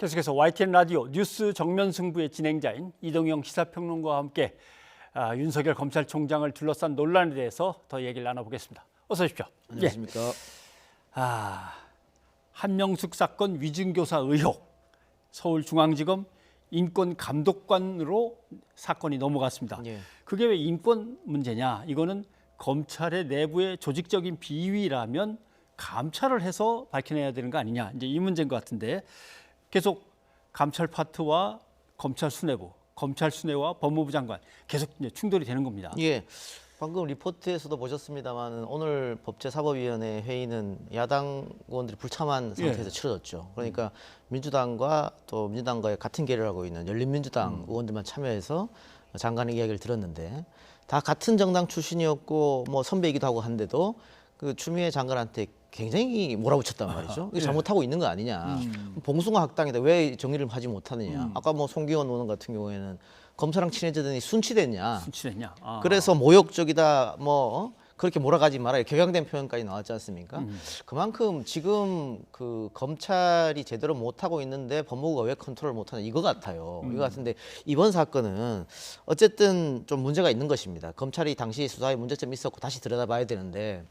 계속해서 YTN 라디오 뉴스 정면 승부의 진행자인 이동영 시사평론가와 함께 윤석열 검찰총장을 둘러싼 논란에 대해서 더 얘기를 나눠보겠습니다. 어서 오십시오. 안녕하십니까. 한명숙 사건 위증교사 의혹, 서울중앙지검 인권감독관으로 사건이 넘어갔습니다. 예. 그게 왜 인권 문제냐? 이거는 검찰의 내부의 조직적인 비위라면 감찰을 해서 밝혀내야 되는 거 아니냐? 이제 이 문제인 것 같은데 계속 감찰 파트와 검찰 수뇌부, 검찰 수뇌와 법무부 장관 계속 이제 충돌이 되는 겁니다. 예. 방금 리포트에서도 보셨습니다만 오늘 법제사법위원회 회의는 야당 의원들이 불참한 상태에서 치러졌죠. 그러니까 민주당과 또 민주당과의 같은 계를 하고 있는 열린민주당 의원들만 참여해서 장관의 이야기를 들었는데 다 같은 정당 출신이었고 뭐 선배이기도 하고 한데도 그 추미애 장관한테 굉장히 몰아붙였단 말이죠. 이게 잘못하고 있는 거 아니냐. 봉숭아 학당이다. 왜 정리를 하지 못하느냐. 아까 뭐 송기원 의원 같은 경우에는 검사랑 친해지더니 순치됐냐. 순치됐냐. 그래서 모욕적이다. 뭐 그렇게 몰아가지 마라. 격양된 표현까지 나왔지 않습니까? 그만큼 지금 그 검찰이 제대로 못하고 있는데 법무부가 왜 컨트롤 못하냐 이거 같아요. 이거 같은데 이번 사건은 어쨌든 좀 문제가 있는 것입니다. 검찰이 당시 수사에 문제점이 있었고 다시 들여다봐야 되는데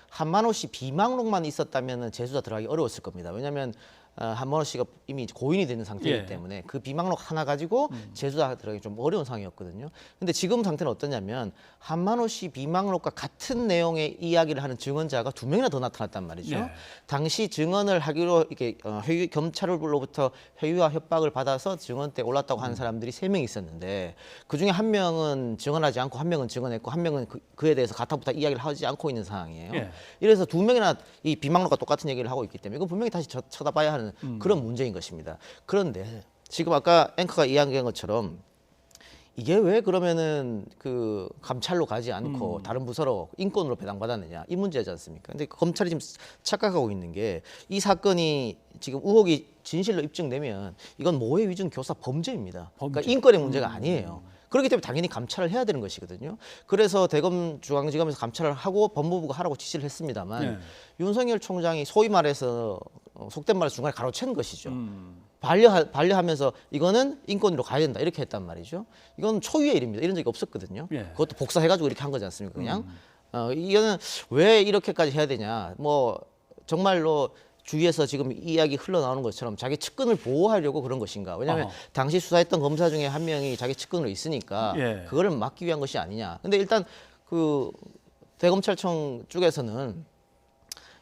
한만호 씨 비망록만 있었다면 재수사 들어가기 어려웠을 겁니다. 왜냐하면 한만호 씨가 이미 고인이 되는 상태이기 때문에 그 비망록 하나 가지고 재수사 들어가기 좀 어려운 상황이었거든요. 근데 지금 상태는 어떠냐면 한만호 씨 비망록과 같은 내용의 이야기를 하는 증언자가 2명이나 더 나타났단 말이죠. 당시 증언을 하기로 이렇게 검찰로부터 회유와 협박을 받아서 증언대에 올랐다고 하는 사람들이 3명 있었는데 그 중에 한 명은 증언하지 않고 한 명은 증언했고 한 명은 그에 대해서 가타부타 이야기를 하지 않고 있는 상황이에요. 이래서 2명이나 이 비망록과 똑같은 얘기를 하고 있기 때문에 이건 분명히 다시 쳐다봐야 하는 그런 문제인 것입니다. 그런데 지금 아까 앵커가 이야기한 것처럼 이게 왜 그러면은 그 감찰로 가지 않고 다른 부서로 인권으로 배당받았느냐 이 문제지 않습니까? 근데 검찰이 지금 착각하고 있는 게 이 사건이 지금 의혹이 진실로 입증되면 이건 모해 위증 교사 범죄입니다. 그러니까 인권의 문제가 아니에요. 그렇기 때문에 당연히 감찰을 해야 되는 것이거든요. 그래서 대검중앙지검에서 감찰을 하고 법무부가 하라고 지시를 했습니다만 윤석열 총장이 소위 말해서 속된 말로 중간에 가로챈 것이죠. 반려하면서 이거는 인권으로 가야 된다 이렇게 했단 말이죠. 이건 초유의 일입니다. 이런 적이 없었거든요. 그것도 복사해가지고 이렇게 한 거지 않습니까? 그냥 이거는 왜 이렇게까지 해야 되냐. 뭐 정말로 주위에서 지금 이야기 흘러나오는 것처럼 자기 측근을 보호하려고 그런 것인가. 왜냐하면 당시 수사했던 검사 중에 한 명이 자기 측근으로 있으니까 그거를 막기 위한 것이 아니냐. 근데 일단 그 대검찰청 쪽에서는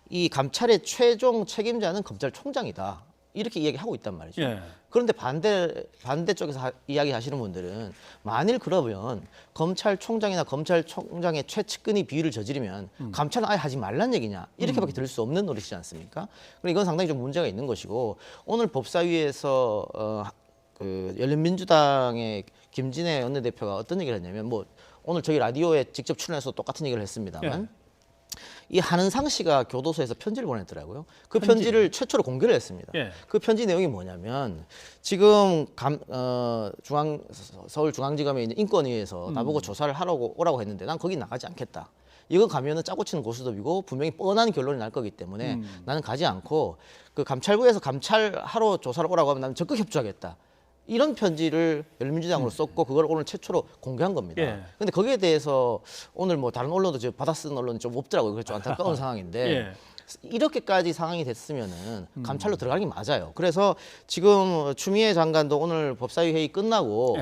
이 감찰의 최종 책임자는 검찰총장이다. 이렇게 이야기하고 있단 말이죠. 그런데 반대 쪽에서 이야기하시는 분들은 만일 그러면 검찰총장이나 검찰총장의 최측근이 비위를 저지르면 감찰은 아예 하지 말란 얘기냐 이렇게밖에 들을 수 없는 노릇이지 않습니까? 그럼 이건 상당히 좀 문제가 있는 것이고 오늘 법사위에서 그 열린민주당의 김진애 원내대표가 어떤 얘기를 했냐면 뭐 오늘 저희 라디오에 직접 출연해서 똑같은 얘기를 했습니다만 이 한은상 씨가 교도소에서 편지를 보냈더라고요. 그 편지를 최초로 공개를 했습니다. 그 편지 내용이 뭐냐면 지금 서울중앙지검에 있는 인권위에서 나보고 조사를 하라고 오라고 했는데 난 거기 나가지 않겠다. 이거 가면은 짜고 치는 고스톱이고 분명히 뻔한 결론이 날 거기 때문에 나는 가지 않고 그 감찰부에서 감찰하러 조사를 오라고 하면 나는 적극 협조하겠다. 이런 편지를 열린민주당으로 썼고 그걸 오늘 최초로 공개한 겁니다. 그런데 거기에 대해서 오늘 뭐 다른 언론도 받아 쓰는 언론이 좀 없더라고요. 그래서 좀 안타까운 상황인데 이렇게까지 상황이 됐으면은 감찰로 들어가는 게 맞아요. 그래서 지금 추미애 장관도 오늘 법사위 회의 끝나고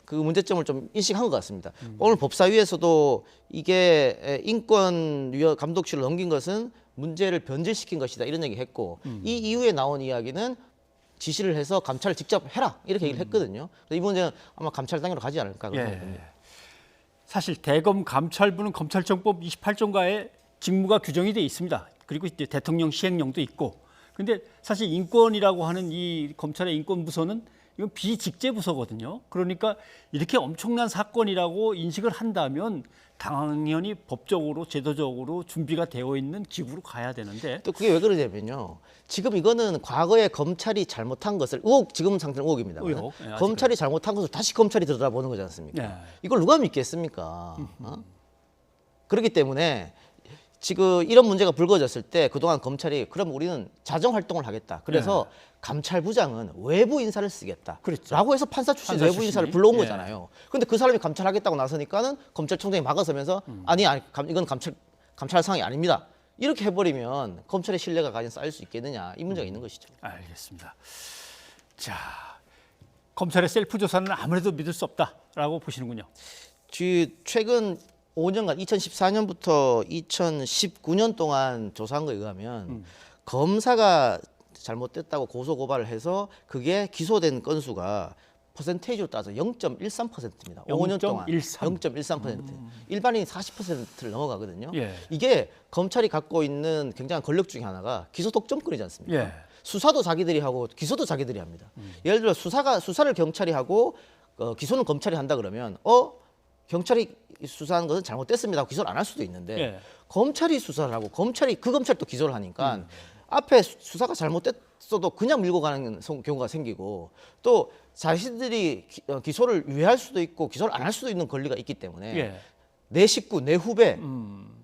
그 문제점을 좀 인식한 것 같습니다. 오늘 법사위에서도 이게 인권위원 감독실로 넘긴 것은 문제를 변질시킨 것이다 이런 얘기했고 이 이후에 나온 이야기는 지시를 해서 감찰을 직접 해라 이렇게 얘기를 했거든요. 그래서 이 문제는 아마 감찰 단계로 가지 않을까 그런 생각이 듭니다. 사실 대검 감찰부는 검찰청법 28조가에 직무가 규정이 돼 있습니다. 그리고 이제 대통령 시행령도 있고. 그런데 사실 인권이라고 하는 이 검찰의 인권부서는 이건 비직제 부서거든요. 그러니까 이렇게 엄청난 사건이라고 인식을 한다면 당연히 법적으로 제도적으로 준비가 되어 있는 기구로 가야 되는데 또 그게 왜 그러냐면요. 지금 이거는 과거에 검찰이 잘못한 것을 지금 상태는 의혹입니다. 검찰이 잘못한 것을 다시 검찰이 들여다보는 거지 않습니까? 이걸 누가 믿겠습니까? 그렇기 때문에 지금 이런 문제가 불거졌을 때 그동안 검찰이 그럼 우리는 자정 활동을 하겠다. 그래서 감찰부장은 외부 인사를 쓰겠다. 그렇죠. 라고 해서 판사 출신 판사 외부 인사를 출신이. 불러온 예. 거잖아요. 근데 그 사람이 감찰하겠다고 나서니까는 검찰총장이 막아서면서 아니 이건 감찰 사항이 아닙니다. 이렇게 해버리면 검찰의 신뢰가 과연 쌓일 수 있겠느냐 이 문제가 있는 것이죠. 알겠습니다. 자, 검찰의 셀프 조사는 아무래도 믿을 수 없다라고 보시는군요. 최근 5년간 2014년부터 2019년 동안 조사한 거에 의하면 검사가 잘못됐다고 고소 고발을 해서 그게 기소된 건수가 퍼센테이지로 따서 0.13%입니다. 5년 동안 0.13%. 일반인이 40%를 넘어가거든요. 예. 이게 검찰이 갖고 있는 굉장한 권력 중에 하나가 기소 독점권이지 않습니까? 예. 수사도 자기들이 하고 기소도 자기들이 합니다. 예를 들어 수사를 경찰이 하고 기소는 검찰이 한다 그러면 경찰이 수사하는 것은 잘못됐습니다 하고 기소를 안 할 수도 있는데 예. 검찰이 수사를 하고 그 검찰이 또 기소를 하니까 앞에 수사가 잘못됐어도 그냥 밀고 가는 경우가 생기고 또 자신들이 기소를 유예할 수도 있고 기소를 안 할 수도 있는 권리가 있기 때문에 예. 내 식구, 내 후배,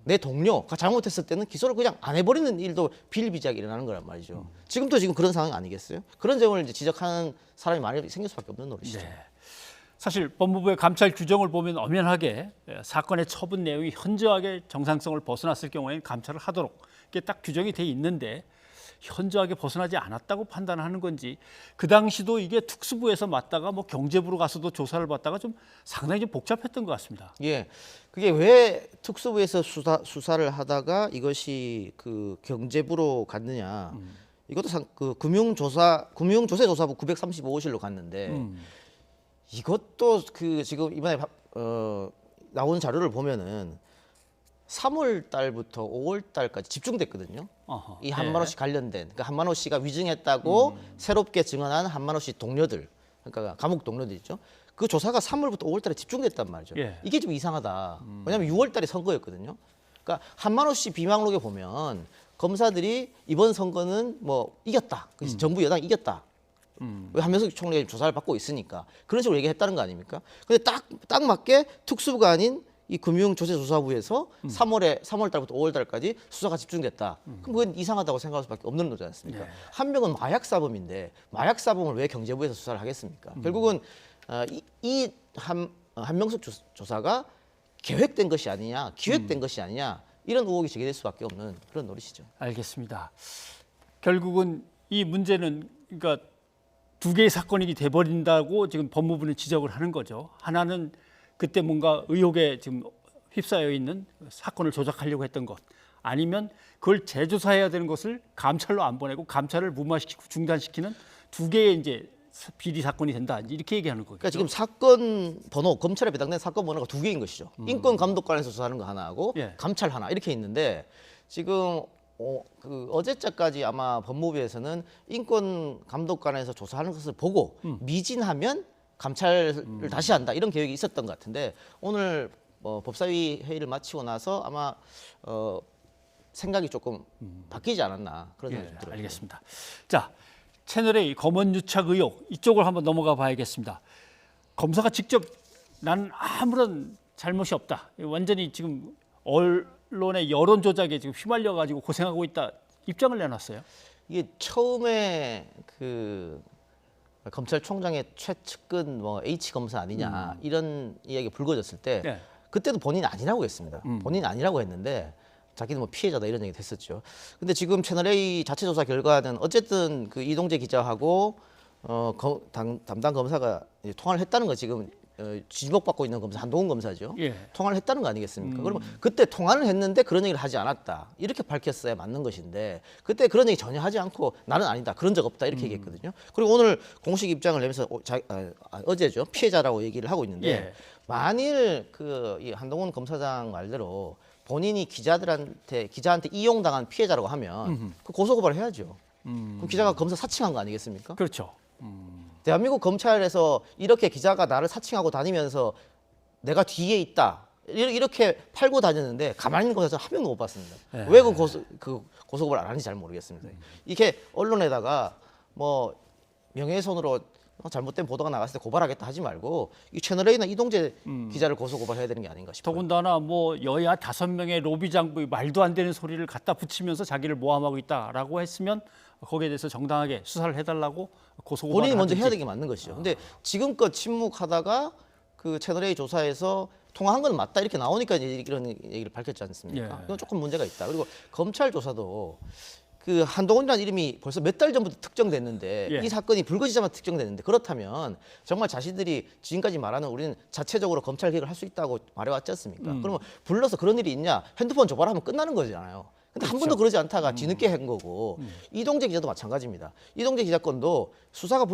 내 동료가 잘못했을 때는 기소를 그냥 안 해버리는 일도 비일비재하게 일어나는 거란 말이죠. 지금 그런 상황이 아니겠어요? 그런 점을 이제 지적하는 사람이 많이 생길 수밖에 없는 노릇이죠. 네. 사실 법무부의 감찰 규정을 보면 엄연하게 사건의 처분 내용이 현저하게 정상성을 벗어났을 경우에는 감찰을 하도록 이게 딱 규정이 돼 있는데 현저하게 벗어나지 않았다고 판단하는 건지 그 당시도 이게 특수부에서 맡다가 뭐 경제부로 가서도 조사를 받다가 좀 상당히 좀 복잡했던 것 같습니다. 예, 그게 왜 특수부에서 수사를 하다가 이것이 그 경제부로 갔느냐? 이것도 그 금융조세조사부 935호실로 갔는데 이것도 그 지금 이번에 나온 자료를 보면은 3월 달부터 5월 달까지 집중됐거든요. 어허. 이 한만호 씨 관련된 그러니까 한만호 씨가 위증했다고 새롭게 증언한 한만호 씨 동료들 그러니까 감옥 동료들 있죠. 그 조사가 3월부터 5월 달에 집중됐단 말이죠. 예. 이게 좀 이상하다. 왜냐하면 6월 달에 선거였거든요. 그러니까 한만호 씨 비망록에 보면 검사들이 이번 선거는 뭐 이겼다. 그래서 정부 여당이 이겼다. 왜 한명숙 총리가 조사를 받고 있으니까 그런 식으로 얘기했다는 거 아닙니까? 근데 딱 맞게 특수부가 아닌 이 금융조세조사부에서 3월 달부터 5월 달까지 수사가 집중됐다. 그럼 그건 이상하다고 생각할 수밖에 없는 거지 않습니까? 네. 한 명은 마약 사범인데 마약 사범을 왜 경제부에서 수사를 하겠습니까? 결국은 한명숙 조사가 계획된 것이 아니냐, 기획된 것이 아니냐 이런 의혹이 제기될 수밖에 없는 그런 노릇이죠. 알겠습니다. 결국은 이 문제는 그러니까 두 개의 사건이 돼버린다고 지금 법무부는 지적을 하는 거죠. 하나는 그때 뭔가 의혹에 지금 휩싸여 있는 사건을 조작하려고 했던 것, 아니면 그걸 재조사해야 되는 것을 감찰로 안 보내고 감찰을 무마시키고 중단시키는 두 개의 이제 비리 사건이 된다. 이렇게 얘기하는 거죠. 그러니까 지금 사건 번호, 검찰에 배당된 사건 번호가 두 개인 것이죠. 인권감독관에서 조사하는 거 하나하고 예. 감찰 하나 이렇게 있는데 지금 어제자까지 아마 법무부에서는 인권감독관에서 조사하는 것을 보고 미진하면 감찰을 다시 한다 이런 계획이 있었던 것 같은데 오늘 법사위 회의를 마치고 나서 아마 생각이 조금 바뀌지 않았나 그런 생각이 좀 들어요. 알겠습니다. 자, 채널A 검언 유착 의혹 이쪽을 한번 넘어가 봐야겠습니다. 검사가 직접 나는 아무런 잘못이 없다. 완전히 지금 언론의 여론 조작에 지금 휘말려 가지고 고생하고 있다 입장을 내놨어요. 이게 처음에 그 검찰총장의 최측근 H 검사 아니냐 이런 이야기가 불거졌을 때 네. 그때도 본인이 아니라고 했습니다. 본인이 아니라고 했는데 자기는 뭐 피해자다 이런 얘기 했었죠. 근데 지금 채널A 자체 조사 결과는 어쨌든 그 이동재 기자하고 담당 검사가 이제 통화를 했다는 거 지금 지목받고 있는 검사 한동훈 검사죠. 예. 통화를 했다는 거 아니겠습니까? 그러면 그때 통화를 했는데 그런 얘기를 하지 않았다. 이렇게 밝혔어야 맞는 것인데 그때 그런 얘기 전혀 하지 않고 나는 아니다. 그런 적 없다. 이렇게 얘기했거든요. 그리고 오늘 공식 입장을 내면서 어제죠. 피해자라고 얘기를 하고 있는데 예. 만일 이 한동훈 검사장 말대로 본인이 기자한테 이용당한 피해자라고 하면 그 고소고발을 해야죠. 그럼 기자가 검사 사칭한 거 아니겠습니까? 그렇죠. 대한민국 검찰에서 이렇게 기자가 나를 사칭하고 다니면서 내가 뒤에 있다 이렇게 팔고 다녔는데 가만히 있는 검사는 한 명도 못 봤습니다. 네. 왜 고소고발 안 하는지 잘 모르겠습니다. 이렇게 언론에다가 뭐 명예훼손으로 잘못된 보도가 나갔을 때 고발하겠다 하지 말고 이 채널A나 이동재 기자를 고소고발해야 되는 게 아닌가 싶어요. 더군다나 뭐 여야 5명의 로비 장부 말도 안 되는 소리를 갖다 붙이면서 자기를 모함하고 있다라고 했으면 거기에 대해서 정당하게 수사를 해달라고 고소고발을 본인이 먼저 해야 하든지. 되는 게 맞는 것이죠. 근데 지금껏 침묵하다가 그 채널A 조사에서 통화한 건 맞다 이렇게 나오니까 이제 이런 얘기를 밝혔지 않습니까? 예. 이건 조금 문제가 있다. 그리고 검찰 조사도 그 한동훈이라는 이름이 벌써 몇 달 전부터 특정됐는데 예. 이 사건이 불거지자마자 특정됐는데 그렇다면 정말 자신들이 지금까지 말하는 우리는 자체적으로 검찰 개혁을 할 수 있다고 말해왔지 않습니까? 그러면 불러서 그런 일이 있냐? 핸드폰 조발하면 끝나는 거잖아요. 근데 한 번도 그러지 않다가 뒤늦게 한 거고 이동재 기자도 마찬가지입니다. 이동재 기자 건도 수사가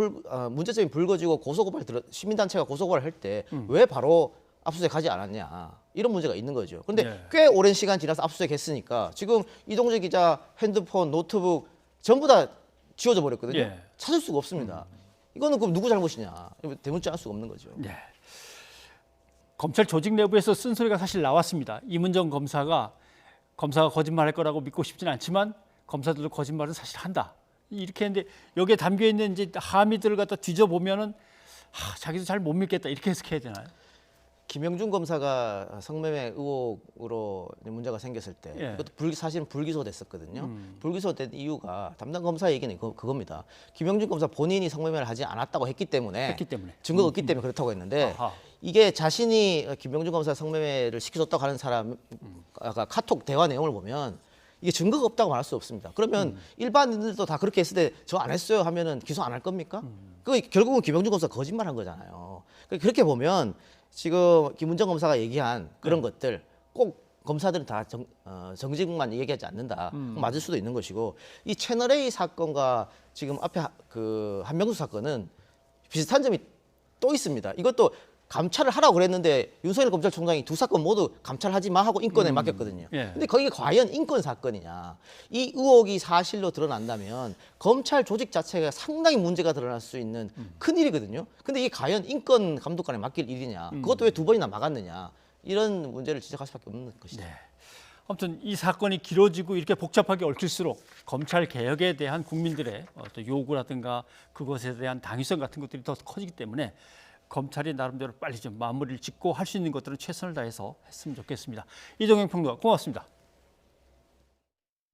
문제점이 불거지고 고소고발 시민단체가 고소고발을 할 때 왜 바로 압수수색 하지 않았냐 이런 문제가 있는 거죠. 그런데 네. 꽤 오랜 시간 지나서 압수수색 했으니까 지금 이동재 기자 핸드폰, 노트북 전부 다 지워져 버렸거든요. 예. 찾을 수가 없습니다. 이거는 그럼 누구 잘못이냐? 대문자 할 수가 없는 거죠. 네. 검찰 조직 내부에서 쓴소리가 사실 나왔습니다. 이문정 검사가 거짓말할 거라고 믿고 싶지는 않지만 검사들도 거짓말은 사실 한다. 이렇게 했는데 여기에 담겨 있는 이제 함의들을 갖다 뒤져 보면은 자기도 잘 못 믿겠다 이렇게 해석해야 되나요? 김영준 검사가 성매매 의혹으로 문제가 생겼을 때 예. 이것도 사실은 불기소됐었거든요. 불기소된 이유가 담당 검사 얘기는 그겁니다. 김영준 검사 본인이 성매매를 하지 않았다고 했기 때문에 증거가 없기 때문에 그렇다고 했는데 아하. 이게 자신이 김영준 검사 성매매를 시켜줬다고 하는 사람 아까 카톡 대화 내용을 보면 이게 증거가 없다고 말할 수 없습니다. 그러면 일반인들도 다 그렇게 했을 때 저 안 했어요 하면은 기소 안 할 겁니까? 그 결국은 김영준 검사 거짓말한 거잖아요. 그렇게 보면 지금 김은정 검사가 얘기한 그런 것들 꼭 검사들은 다 정직만 얘기하지 않는다. 맞을 수도 있는 것이고 이 채널A 사건과 지금 앞에 그 한명수 사건은 비슷한 점이 또 있습니다. 이것도 감찰을 하라고 그랬는데 윤석열 검찰총장이 두 사건 모두 감찰하지 마 하고 인권에 맡겼거든요. 예. 근데 거기가 과연 인권 사건이냐? 이 의혹이 사실로 드러난다면 검찰 조직 자체가 상당히 문제가 드러날 수 있는 큰 일이거든요. 근데 이게 과연 인권 감독관에 맡길 일이냐? 그것도 왜 두 번이나 막았느냐? 이런 문제를 지적할 수밖에 없는 것이죠. 네. 아무튼 이 사건이 길어지고 이렇게 복잡하게 얽힐수록 검찰 개혁에 대한 국민들의 어떤 요구라든가 그것에 대한 당위성 같은 것들이 더 커지기 때문에 검찰이 나름대로 빨리 좀 마무리를 짓고 할 수 있는 것들은 최선을 다해서 했으면 좋겠습니다. 이정영 평론가 고맙습니다.